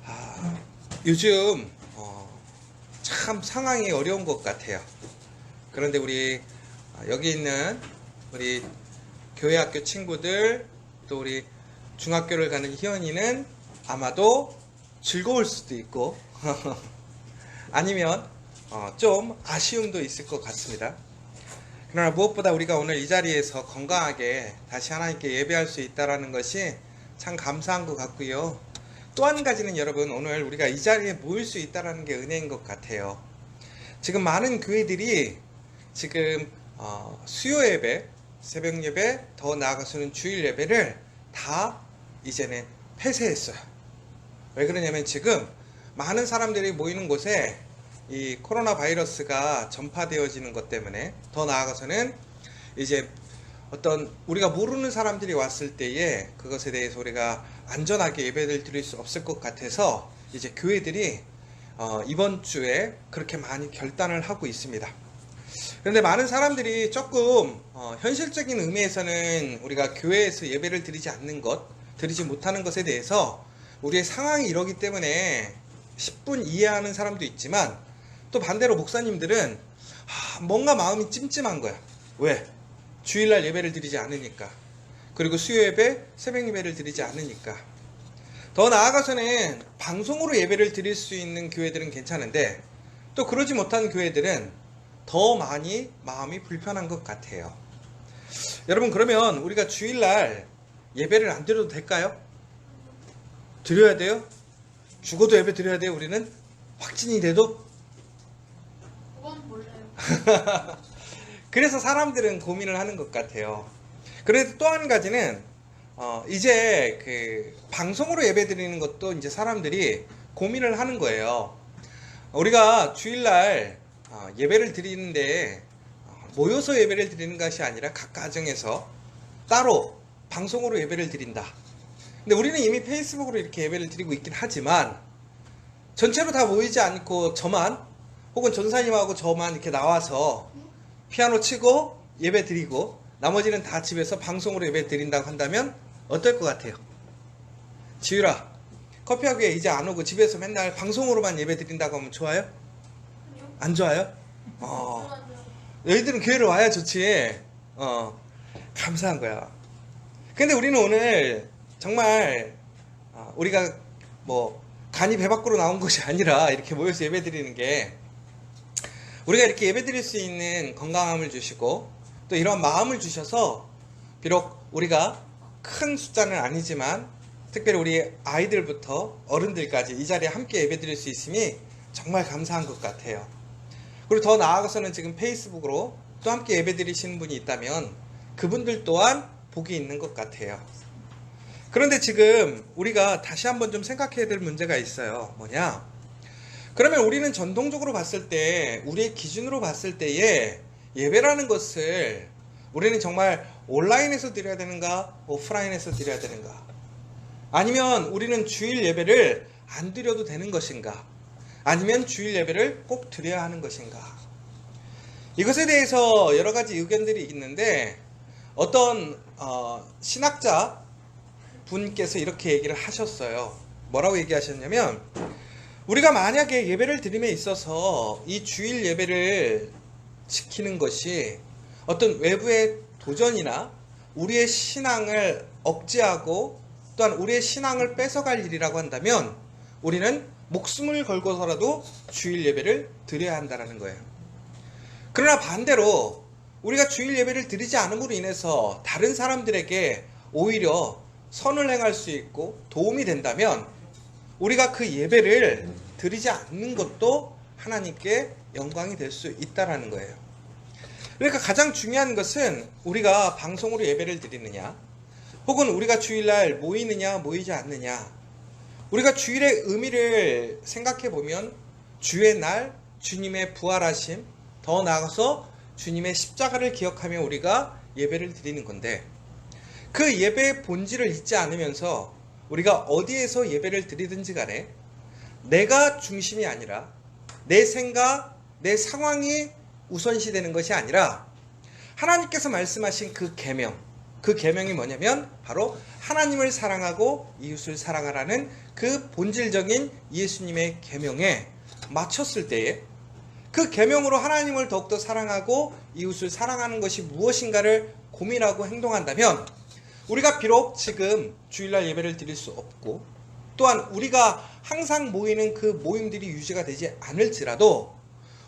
아, 요즘 참 상황이 어려운 것 같아요. 그런데 우리 여기 있는 우리 교회 학교 친구들, 또 우리 중학교를 가는 희연이는 아마도 즐거울 수도 있고 아니면 좀 아쉬움도 있을 것 같습니다. 그러나 무엇보다 우리가 오늘 이 자리에서 건강하게 다시 하나님께 예배할 수 있다는 것이 참 감사한 것 같고요. 또 한 가지는 여러분, 오늘 우리가 이 자리에 모일 수 있다는 게 은혜인 것 같아요. 지금 많은 교회들이 지금 수요 예배, 새벽 예배, 더 나아가서는 주일 예배를 다 이제는 폐쇄했어요. 왜 그러냐면 지금 많은 사람들이 모이는 곳에 이 코로나 바이러스가 전파되어지는 것 때문에, 더 나아가서는 이제 어떤 우리가 모르는 사람들이 왔을 때에 그것에 대해서 우리가 안전하게 예배를 드릴 수 없을 것 같아서 이제 교회들이 이번 주에 그렇게 많이 결단을 하고 있습니다. 그런데 많은 사람들이 조금 현실적인 의미에서는 우리가 교회에서 예배를 드리지 않는 것, 드리지 못하는 것에 대해서 우리의 상황이 이러기 때문에 10분 이해하는 사람도 있지만, 또 반대로 목사님들은 뭔가 마음이 찜찜한 거야. 왜? 주일날 예배를 드리지 않으니까. 그리고 수요 예배, 새벽 예배를 드리지 않으니까. 더 나아가서는 방송으로 예배를 드릴 수 있는 교회들은 괜찮은데, 또 그러지 못한 교회들은 더 많이 마음이 불편한 것 같아요. 여러분, 그러면 우리가 주일날 예배를 안 드려도 될까요? 드려야 돼요? 죽어도 예배 드려야 돼요? 우리는? 확진이 돼도? 그건 몰라요. 그래서 사람들은 고민을 하는 것 같아요. 그래도 또 한 가지는 이제 그 방송으로 예배 드리는 것도 이제 사람들이 고민을 하는 거예요. 우리가 주일날 예배를 드리는데 모여서 예배를 드리는 것이 아니라 각 가정에서 따로 방송으로 예배를 드린다. 근데 우리는 이미 페이스북으로 이렇게 예배를 드리고 있긴 하지만, 전체로 다 모이지 않고 저만, 혹은 전사님하고 저만 이렇게 나와서 피아노 치고 예배 드리고 나머지는 다 집에서 방송으로 예배 드린다고 한다면 어떨 것 같아요? 지유라, 커피하고에 이제 안 오고 집에서 맨날 방송으로만 예배 드린다고 하면 좋아요? 안 좋아요? 너희들은 교회를 와야 좋지. 감사한 거야. 근데 우리는 오늘 정말 우리가 뭐 간이 배 밖으로 나온 것이 아니라 이렇게 모여서 예배 드리는 게, 우리가 이렇게 예배 드릴 수 있는 건강함을 주시고 또 이런 마음을 주셔서, 비록 우리가 큰 숫자는 아니지만 특별히 우리 아이들부터 어른들까지 이 자리에 함께 예배 드릴 수 있음이 정말 감사한 것 같아요. 그리고 더 나아가서는 지금 페이스북으로 또 함께 예배 드리시는 분이 있다면 그분들 또한 복이 있는 것 같아요. 그런데 지금 우리가 다시 한번 좀 생각해야 될 문제가 있어요. 뭐냐? 그러면 우리는 전통적으로 봤을 때, 우리의 기준으로 봤을 때에 예배라는 것을 우리는 정말 온라인에서 드려야 되는가, 오프라인에서 드려야 되는가? 아니면 우리는 주일 예배를 안 드려도 되는 것인가? 아니면 주일 예배를 꼭 드려야 하는 것인가? 이것에 대해서 여러 가지 의견들이 있는데, 어떤 신학자 분께서 이렇게 얘기를 하셨어요. 뭐라고 얘기하셨냐면, 우리가 만약에 예배를 드림에 있어서 이 주일 예배를 지키는 것이 어떤 외부의 도전이나 우리의 신앙을 억제하고 또한 우리의 신앙을 뺏어갈 일이라고 한다면, 우리는 목숨을 걸고서라도 주일 예배를 드려야 한다는 거예요. 그러나 반대로 우리가 주일 예배를 드리지 않음으로 인해서 다른 사람들에게 오히려 선을 행할 수 있고 도움이 된다면, 우리가 그 예배를 드리지 않는 것도 하나님께 영광이 될 수 있다는 거예요. 그러니까 가장 중요한 것은 우리가 방송으로 예배를 드리느냐, 혹은 우리가 주일날 모이느냐 모이지 않느냐. 우리가 주일의 의미를 생각해 보면, 주의 날, 주님의 부활하심, 더 나아가서 주님의 십자가를 기억하며 우리가 예배를 드리는 건데, 그 예배의 본질을 잊지 않으면서 우리가 어디에서 예배를 드리든지 간에 내가 중심이 아니라 내 생각, 내 상황이 우선시 되는 것이 아니라 하나님께서 말씀하신 그 계명, 그 계명이 뭐냐면 바로 하나님을 사랑하고 이웃을 사랑하라는 그 본질적인 예수님의 계명에 맞췄을 때에 그 계명으로 하나님을 더욱더 사랑하고 이웃을 사랑하는 것이 무엇인가를 고민하고 행동한다면 우리가 비록 지금 주일날 예배를 드릴 수 없고 또한 우리가 항상 모이는 그 모임들이 유지가 되지 않을지라도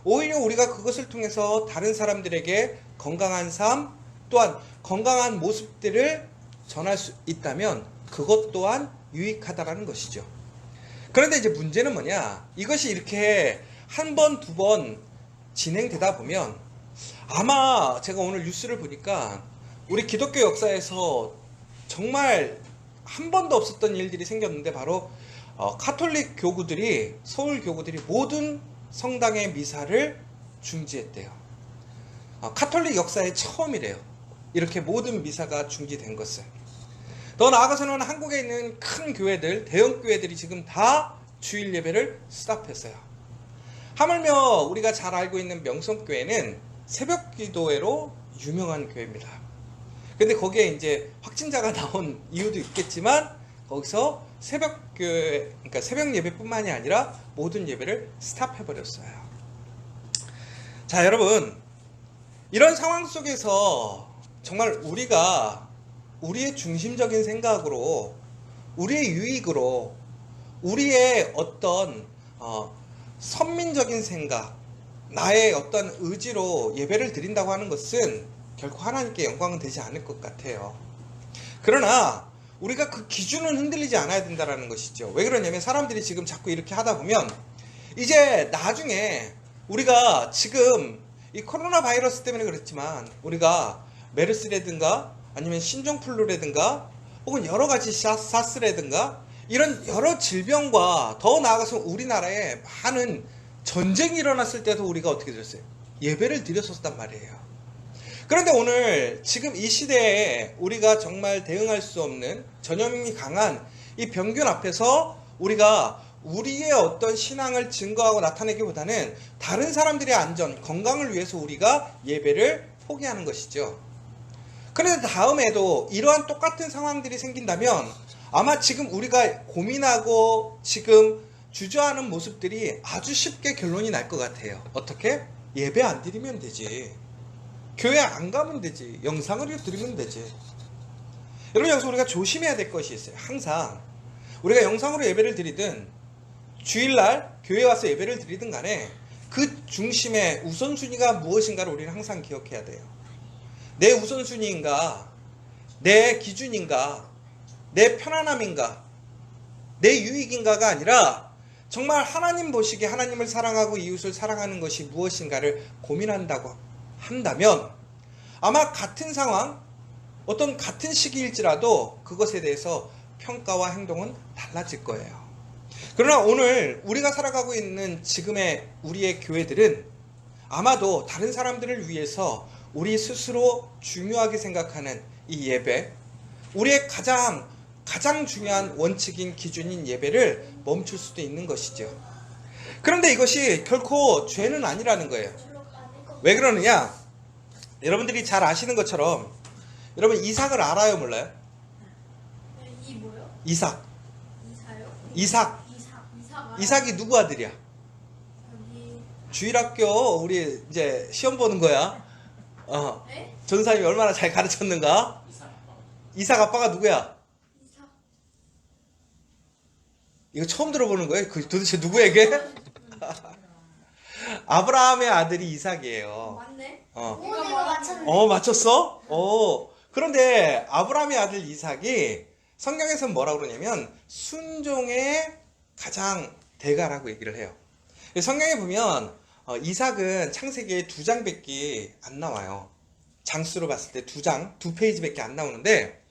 오히려 우리가 그것을 통해서 다른 사람들에게 건강한 삶 또한 건강한 모습들을 전할 수 있다면 그것 또한 유익하다라는 것이죠. 그런데 이제 문제는 뭐냐, 이것이 이렇게 한 번, 두 번 진행되다 보면 아마 제가 오늘 뉴스를 보니까 우리 기독교 역사에서 정말 한 번도 없었던 일들이 생겼는데 바로 카톨릭 교구들이, 서울 교구들이 모든 성당의 미사를 중지했대요. 카톨릭 역사의 처음이래요. 이렇게 모든 미사가 중지된 것은. 더 나아가서는 한국에 있는 큰 교회들, 대형 교회들이 지금 다 주일 예배를 스탑했어요. 하물며 우리가 잘 알고 있는 명성교회는 새벽 기도회로 유명한 교회입니다. 근데 거기에 이제 확진자가 나온 이유도 있겠지만 거기서 새벽 교회, 그러니까 새벽 예배뿐만이 아니라 모든 예배를 스탑해버렸어요. 자, 여러분, 이런 상황 속에서 정말 우리가 우리의 중심적인 생각으로, 우리의 유익으로, 우리의 어떤 선민적인 생각, 나의 어떤 의지로 예배를 드린다고 하는 것은 결코 하나님께 영광은 되지 않을 것 같아요. 그러나 우리가 그 기준은 흔들리지 않아야 된다는 것이죠. 왜 그러냐면 사람들이 지금 자꾸 이렇게 하다 보면 이제 나중에 우리가 지금 이 코로나 바이러스 때문에 그렇지만 우리가 메르스라든가 아니면 신종플루라든가 혹은 여러 가지 사스라든가 이런 여러 질병과 더 나아가서 우리나라에 많은 전쟁이 일어났을 때도 우리가 어떻게 드렸어요? 예배를 드렸었단 말이에요. 그런데 오늘 지금 이 시대에 우리가 정말 대응할 수 없는 전염이 강한 이 병균 앞에서 우리가 우리의 어떤 신앙을 증거하고 나타내기보다는 다른 사람들의 안전, 건강을 위해서 우리가 예배를 포기하는 것이죠. 그런데 다음에도 이러한 똑같은 상황들이 생긴다면 아마 지금 우리가 고민하고 지금 주저하는 모습들이 아주 쉽게 결론이 날 것 같아요. 어떻게? 예배 안 드리면 되지. 교회 안 가면 되지. 영상을 드리면 되지. 여러분, 여기서 우리가 조심해야 될 것이 있어요. 항상 우리가 영상으로 예배를 드리든 주일날 교회 와서 예배를 드리든 간에 그 중심의 우선순위가 무엇인가를 우리는 항상 기억해야 돼요. 내 우선순위인가, 내 기준인가, 내 편안함인가, 내 유익인가가 아니라 정말 하나님 보시기에 하나님을 사랑하고 이웃을 사랑하는 것이 무엇인가를 고민한다고 한다면 아마 같은 상황, 어떤 같은 시기일지라도 그것에 대해서 평가와 행동은 달라질 거예요. 그러나 오늘 우리가 살아가고 있는 지금의 우리의 교회들은 아마도 다른 사람들을 위해서 우리 스스로 중요하게 생각하는 이 예배, 우리의 가장 중요한 원칙인 기준인 예배를 멈출 수도 있는 것이죠. 그런데 이것이 결코 죄는 아니라는 거예요. 왜 그러느냐? 여러분들이 잘 아시는 것처럼 여러분 이삭을 알아요, 몰라요? 이 뭐요? 이삭. 이사요? 이삭. 이사가 이삭이 누구 아들이야? 여기 주일학교 우리 이제 시험 보는 거야. 네? 전사님이 얼마나 잘 가르쳤는가? 이삭 아빠가 누구야? 이사 이거 처음 들어보는 거예요? 그 도대체 누구에게? 아브라함의 아들이 이삭이에요. 맞네. 부모님과 맞췄네. 맞췄어? 그런데 아브라함의 아들 이삭이 성경에서 뭐라고 그러냐면 순종의 가장 대가라고 얘기를 해요. 성경에 보면 이삭은 창세기에 2장밖에 안 나와요. 장수로 봤을 때 2페이지밖에 안 나오는데,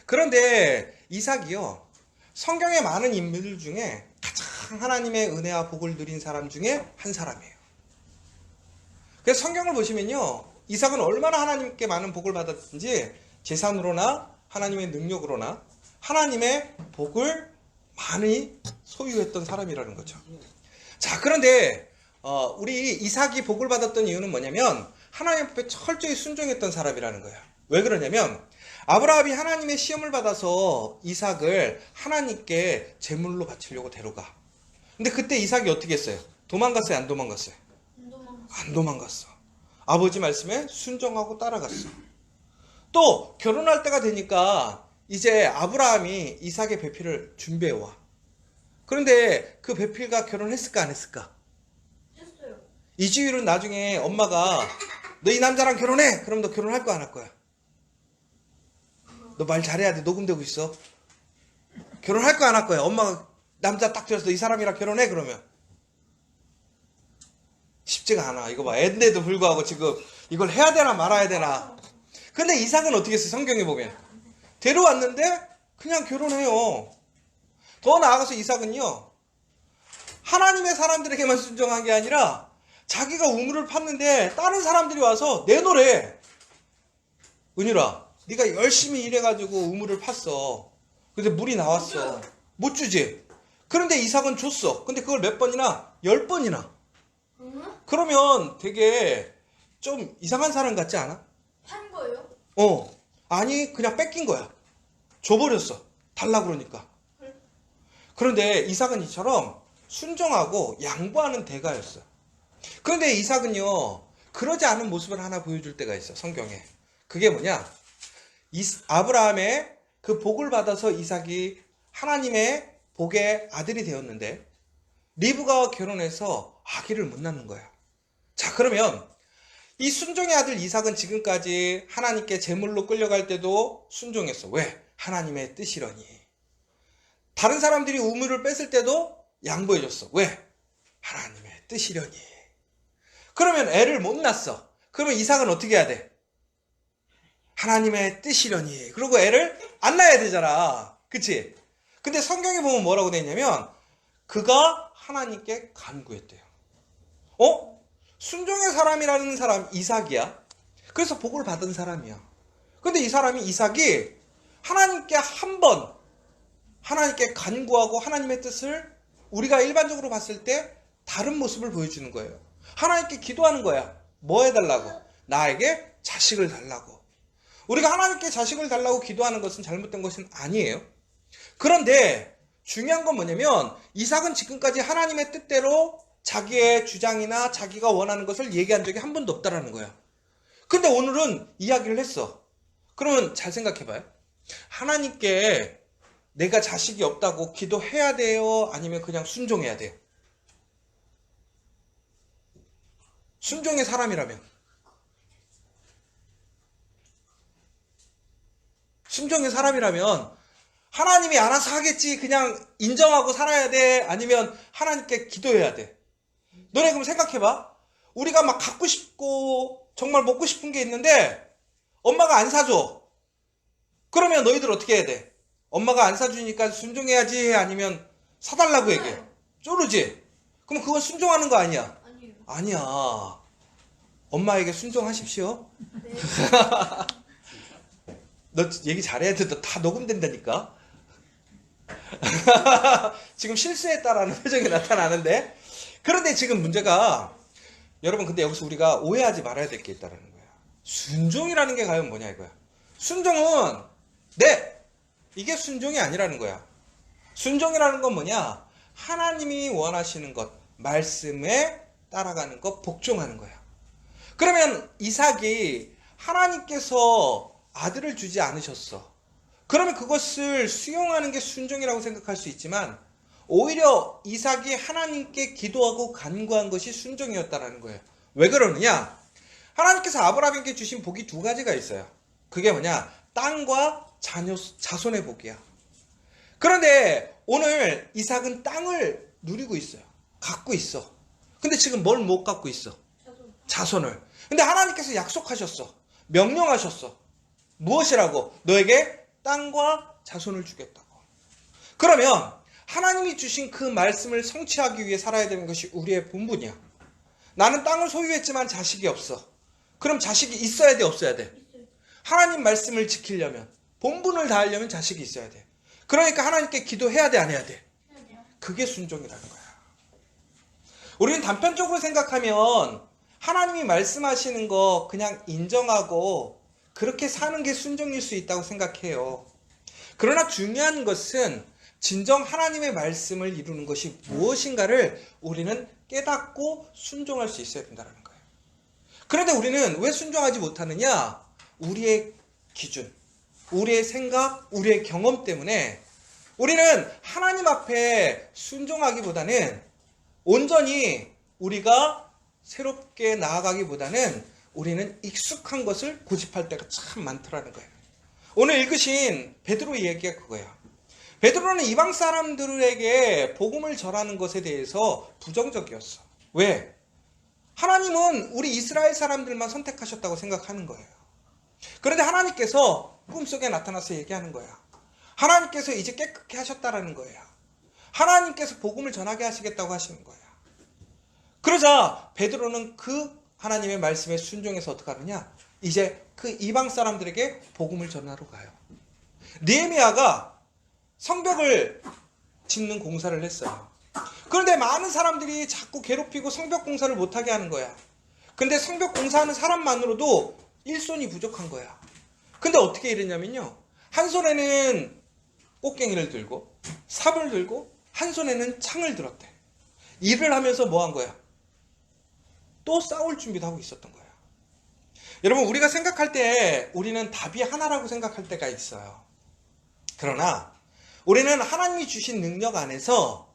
그런데 이삭이요, 성경의 많은 인물들 중에 가장 하나님의 은혜와 복을 누린 사람 중에 한 사람이에요. 그래서 성경을 보시면요, 이삭은 얼마나 하나님께 많은 복을 받았든지 재산으로나 하나님의 능력으로나 하나님의 복을 많이 소유했던 사람이라는 거죠. 자, 그런데 우리 이삭이 복을 받았던 이유는 뭐냐면 하나님 앞에 철저히 순종했던 사람이라는 거예요. 왜 그러냐면 아브라함이 하나님의 시험을 받아서 이삭을 하나님께 제물로 바치려고 데려가. 근데 그때 이삭이 어떻게 했어요? 도망갔어요? 안 도망갔어요? 안 도망갔어. 아버지 말씀에 순종하고 따라갔어. 또 결혼할 때가 되니까 이제 아브라함이 이삭의 배필을 준비해 와. 그런데 그 배필과 결혼했을까 안 했을까? 했어요. 이주일은 나중에 엄마가 너 이 남자랑 결혼해! 그럼 너 결혼할 거야 안 할 거야? 너 말 잘해야 돼. 녹음되고 있어. 결혼할 거야 안 할 거야? 엄마가 남자 딱 들여서 너 이 사람이랑 결혼해 그러면 쉽지가 않아. 이거 봐. 애인데도 불구하고 지금 이걸 해야 되나 말아야 되나. 근데 이삭은 어떻게 했어? 성경에 보면 데려왔는데 그냥 결혼해요. 더 나아가서 이삭은요 하나님의 사람들에게만 순종한 게 아니라 자기가 우물을 팠는데 다른 사람들이 와서 내놓으래. 은유라 네가 열심히 일해가지고 우물을 팠어. 근데 물이 나왔어. 못 주지. 그런데 이삭은 줬어. 근데 그걸 몇 번이나? 10번이나. 그러면 되게 좀 이상한 사람 같지 않아? 판 거예요? 아니 그냥 뺏긴 거야. 줘버렸어. 달라 그러니까. 그런데 이삭은 이처럼 순종하고 양보하는 대가였어. 그런데 이삭은요 그러지 않은 모습을 하나 보여줄 때가 있어 성경에. 그게 뭐냐? 아브라함의 그 복을 받아서 이삭이 하나님의 복의 아들이 되었는데 리브가와 결혼해서 아기를 못 낳는 거야. 자 그러면 이 순종의 아들 이삭은 지금까지 하나님께 제물로 끌려갈 때도 순종했어. 왜? 하나님의 뜻이러니. 다른 사람들이 우물을 뺐을 때도 양보해줬어. 왜? 하나님의 뜻이려니. 그러면 애를 못 낳았어. 그러면 이삭은 어떻게 해야 돼? 하나님의 뜻이려니. 그리고 애를 안 낳아야 되잖아. 그치? 근데 성경에 보면 뭐라고 돼 있냐면 그가 하나님께 간구했대요. 순종의 사람이라는 사람 이삭이야. 그래서 복을 받은 사람이야. 근데 이 사람이 이삭이 하나님께 한 번 하나님께 간구하고 하나님의 뜻을 우리가 일반적으로 봤을 때 다른 모습을 보여주는 거예요. 하나님께 기도하는 거야. 뭐 해달라고? 나에게 자식을 달라고. 우리가 하나님께 자식을 달라고 기도하는 것은 잘못된 것은 아니에요. 그런데 중요한 건 뭐냐면 이삭은 지금까지 하나님의 뜻대로 자기의 주장이나 자기가 원하는 것을 얘기한 적이 한 번도 없다라는 거야. 근데 오늘은 이야기를 했어. 그러면 잘 생각해봐요. 하나님께 내가 자식이 없다고 기도해야 돼요? 아니면 그냥 순종해야 돼요? 순종의 사람이라면. 순종의 사람이라면 하나님이 알아서 하겠지 그냥 인정하고 살아야 돼? 아니면 하나님께 기도해야 돼? 너네 그럼 생각해봐. 우리가 막 갖고 싶고 정말 먹고 싶은 게 있는데 엄마가 안 사줘. 그러면 너희들 어떻게 해야 돼? 엄마가 안 사주니까 순종해야지 아니면 사달라고 얘기해? 쪼르지? 그럼 그건 순종하는 거 아니야? 아니요. 아니야. 엄마에게 순종하십시오. 네. 너 얘기 잘해야 돼. 너 다 녹음된다니까. 지금 실수했다라는 표정이 나타나는데. 그런데 지금 문제가 여러분 근데 여기서 우리가 오해하지 말아야 될 게 있다는 거야. 순종이라는 게 과연 뭐냐 이거야. 순종은 이게 순종이 아니라는 거야. 순종이라는 건 뭐냐? 하나님이 원하시는 것, 말씀에 따라가는 것, 복종하는 거야. 그러면 이삭이 하나님께서 아들을 주지 않으셨어. 그러면 그것을 수용하는 게 순종이라고 생각할 수 있지만 오히려 이삭이 하나님께 기도하고 간구한 것이 순종이었다라는 거예요. 왜 그러느냐? 하나님께서 아브라함에게 주신 복이 두 가지가 있어요. 그게 뭐냐? 땅과 자손의 복이야. 그런데 오늘 이삭은 땅을 누리고 있어요. 갖고 있어. 근데 지금 뭘 못 갖고 있어? 자손을. 근데 하나님께서 약속하셨어. 명령하셨어. 무엇이라고? 너에게 땅과 자손을 주겠다고. 그러면 하나님이 주신 그 말씀을 성취하기 위해 살아야 되는 것이 우리의 본분이야. 나는 땅을 소유했지만 자식이 없어. 그럼 자식이 있어야 돼, 없어야 돼? 하나님 말씀을 지키려면, 본분을 다하려면 자식이 있어야 돼. 그러니까 하나님께 기도해야 돼, 안 해야 돼? 그게 순종이라는 거야. 우리는 단편적으로 생각하면 하나님이 말씀하시는 거 그냥 인정하고 그렇게 사는 게 순종일 수 있다고 생각해요. 그러나 중요한 것은 진정 하나님의 말씀을 이루는 것이 무엇인가를 우리는 깨닫고 순종할 수 있어야 된다는 거예요. 그런데 우리는 왜 순종하지 못하느냐? 우리의 기준, 우리의 생각, 우리의 경험 때문에 우리는 하나님 앞에 순종하기보다는 온전히 우리가 새롭게 나아가기보다는 우리는 익숙한 것을 고집할 때가 참 많더라는 거예요. 오늘 읽으신 베드로 이야기가 그거예요. 베드로는 이방 사람들에게 복음을 전하는 것에 대해서 부정적이었어. 왜? 하나님은 우리 이스라엘 사람들만 선택하셨다고 생각하는 거예요. 그런데 하나님께서 꿈속에 나타나서 얘기하는 거야. 하나님께서 이제 깨끗게 하셨다라는 거예요. 하나님께서 복음을 전하게 하시겠다고 하시는 거예요. 그러자 베드로는 그 하나님의 말씀에 순종해서 어떻게 하느냐? 이제 그 이방 사람들에게 복음을 전하러 가요. 느헤미야가 성벽을 짓는 공사를 했어요. 그런데 많은 사람들이 자꾸 괴롭히고 성벽 공사를 못하게 하는 거야. 근데 성벽 공사하는 사람만으로도 일손이 부족한 거야. 근데 어떻게 이랬냐면요, 한 손에는 꽃갱이를 들고 삽을 들고 한 손에는 창을 들었대. 일을 하면서 뭐 한 거야? 또 싸울 준비도 하고 있었던 거야. 여러분, 우리가 생각할 때 우리는 답이 하나라고 생각할 때가 있어요. 그러나 우리는 하나님이 주신 능력 안에서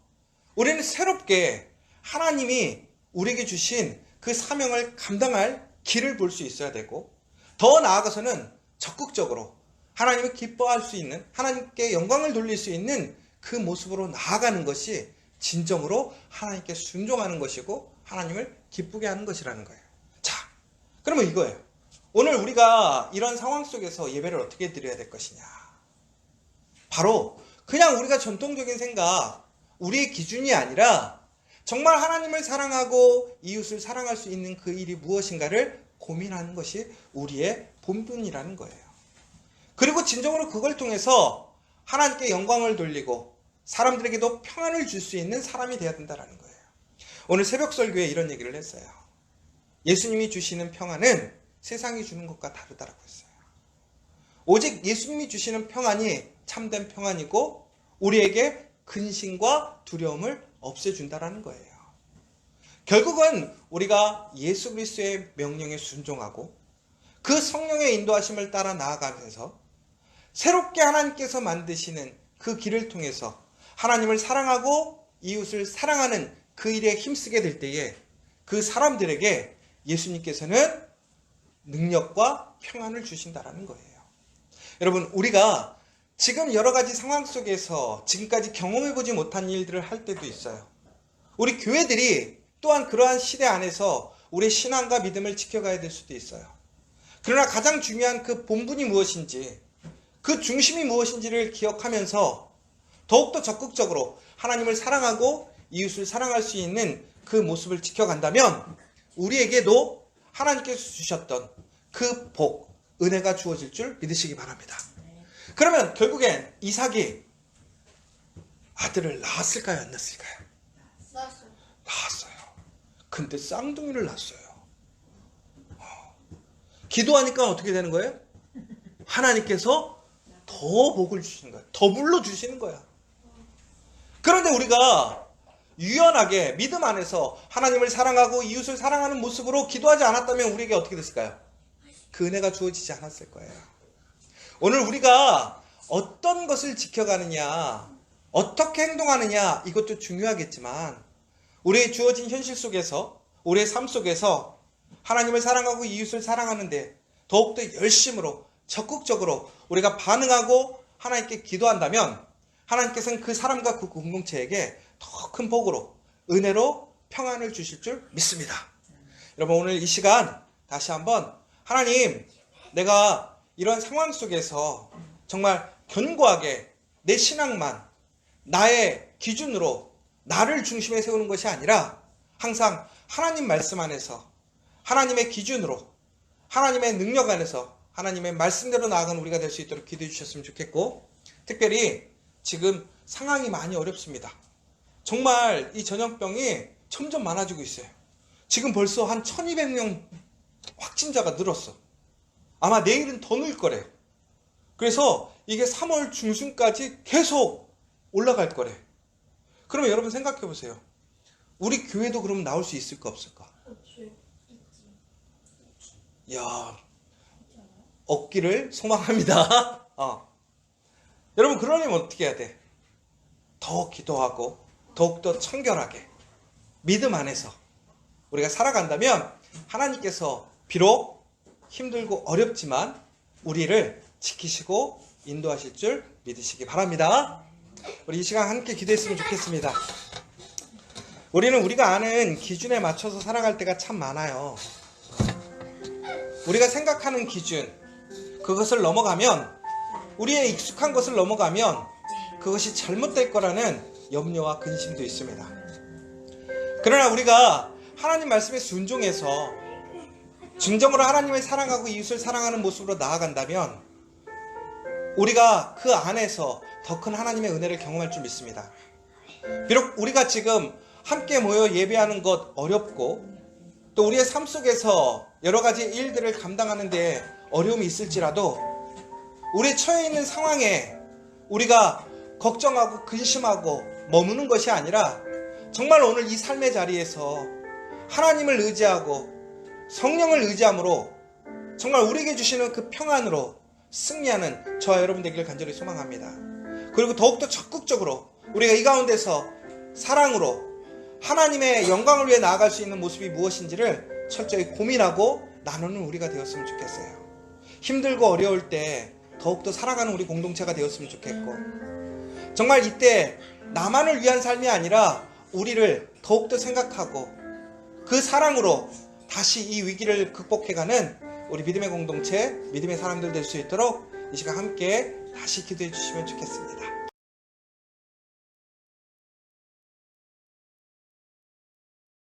우리는 새롭게 하나님이 우리에게 주신 그 사명을 감당할 길을 볼 수 있어야 되고, 더 나아가서는 적극적으로 하나님을 기뻐할 수 있는, 하나님께 영광을 돌릴 수 있는 그 모습으로 나아가는 것이 진정으로 하나님께 순종하는 것이고 하나님을 기쁘게 하는 것이라는 거예요. 자, 그러면 이거예요. 오늘 우리가 이런 상황 속에서 예배를 어떻게 드려야 될 것이냐. 바로 그냥 우리가 전통적인 생각, 우리의 기준이 아니라 정말 하나님을 사랑하고 이웃을 사랑할 수 있는 그 일이 무엇인가를 고민하는 것이 우리의 본분이라는 거예요. 그리고 진정으로 그걸 통해서 하나님께 영광을 돌리고 사람들에게도 평안을 줄 수 있는 사람이 되어야 된다는 거예요. 오늘 새벽 설교에 이런 얘기를 했어요. 예수님이 주시는 평안은 세상이 주는 것과 다르다라고 했어요. 오직 예수님이 주시는 평안이 참된 평안이고 우리에게 근심과 두려움을 없애준다라는 거예요. 결국은 우리가 예수 그리스도의 명령에 순종하고 그 성령의 인도하심을 따라 나아가면서 새롭게 하나님께서 만드시는 그 길을 통해서 하나님을 사랑하고 이웃을 사랑하는 그 일에 힘쓰게 될 때에 그 사람들에게 예수님께서는 능력과 평안을 주신다라는 거예요. 여러분, 우리가 지금 여러 가지 상황 속에서 지금까지 경험해보지 못한 일들을 할 때도 있어요. 우리 교회들이 또한 그러한 시대 안에서 우리의 신앙과 믿음을 지켜가야 될 수도 있어요. 그러나 가장 중요한 그 본분이 무엇인지, 그 중심이 무엇인지를 기억하면서 더욱더 적극적으로 하나님을 사랑하고 이웃을 사랑할 수 있는 그 모습을 지켜간다면 우리에게도 하나님께서 주셨던 그 복, 은혜가 주어질 줄 믿으시기 바랍니다. 그러면 결국엔 이삭이 아들을 낳았을까요? 안 낳았을까요? 낳았어요. 낳았어요. 근데 쌍둥이를 낳았어요. 기도하니까 어떻게 되는 거예요? 하나님께서 더 복을 주시는 거예요. 더 불러주시는 거야. 그런데 우리가 유연하게 믿음 안에서 하나님을 사랑하고 이웃을 사랑하는 모습으로 기도하지 않았다면 우리에게 어떻게 됐을까요? 그 은혜가 주어지지 않았을 거예요. 오늘 우리가 어떤 것을 지켜가느냐, 어떻게 행동하느냐, 이것도 중요하겠지만 우리의 주어진 현실 속에서, 우리의 삶 속에서 하나님을 사랑하고 이웃을 사랑하는데 더욱더 열심으로 적극적으로 우리가 반응하고 하나님께 기도한다면 하나님께서는 그 사람과 그 공동체에게 더 큰 복으로, 은혜로 평안을 주실 줄 믿습니다. 여러분, 오늘 이 시간 다시 한번 하나님, 내가 이런 상황 속에서 정말 견고하게 내 신앙만 나의 기준으로 나를 중심에 세우는 것이 아니라 항상 하나님 말씀 안에서 하나님의 기준으로 하나님의 능력 안에서 하나님의 말씀대로 나아가는 우리가 될 수 있도록 기도해 주셨으면 좋겠고, 특별히 지금 상황이 많이 어렵습니다. 정말 이 전염병이 점점 많아지고 있어요. 지금 벌써 한 1200명 확진자가 늘었어. 아마 내일은 더 늘 거래요. 그래서 이게 3월 중순까지 계속 올라갈 거래. 그러면 여러분 생각해 보세요. 우리 교회도 그럼 나올 수 있을까 없을까? 그렇지. 야, 얻기를 소망합니다. 여러분 그러려면 어떻게 해야 돼? 더 기도하고 더욱더 청결하게 믿음 안에서 우리가 살아간다면 하나님께서 비록 힘들고 어렵지만 우리를 지키시고 인도하실 줄 믿으시기 바랍니다. 우리 이 시간 함께 기도했으면 좋겠습니다. 우리는 우리가 아는 기준에 맞춰서 살아갈 때가 참 많아요. 우리가 생각하는 기준, 그것을 넘어가면, 우리의 익숙한 것을 넘어가면 그것이 잘못될 거라는 염려와 근심도 있습니다. 그러나 우리가 하나님 말씀에 순종해서 진정으로 하나님을 사랑하고 이웃을 사랑하는 모습으로 나아간다면 우리가 그 안에서 더 큰 하나님의 은혜를 경험할 줄 믿습니다. 비록 우리가 지금 함께 모여 예배하는 것 어렵고 또 우리의 삶 속에서 여러 가지 일들을 감당하는 데 어려움이 있을지라도 우리 처해 있는 상황에 우리가 걱정하고 근심하고 머무는 것이 아니라 정말 오늘 이 삶의 자리에서 하나님을 의지하고 성령을 의지함으로 정말 우리에게 주시는 그 평안으로 승리하는 저와 여러분 되기를 간절히 소망합니다. 그리고 더욱더 적극적으로 우리가 이 가운데서 사랑으로 하나님의 영광을 위해 나아갈 수 있는 모습이 무엇인지를 철저히 고민하고 나누는 우리가 되었으면 좋겠어요. 힘들고 어려울 때 더욱더 살아가는 우리 공동체가 되었으면 좋겠고 정말 이때 나만을 위한 삶이 아니라 우리를 더욱더 생각하고 그 사랑으로 다시 이 위기를 극복해가는 우리 믿음의 공동체, 믿음의 사람들 될 수 있도록 이 시간 함께 다시 기도해 주시면 좋겠습니다.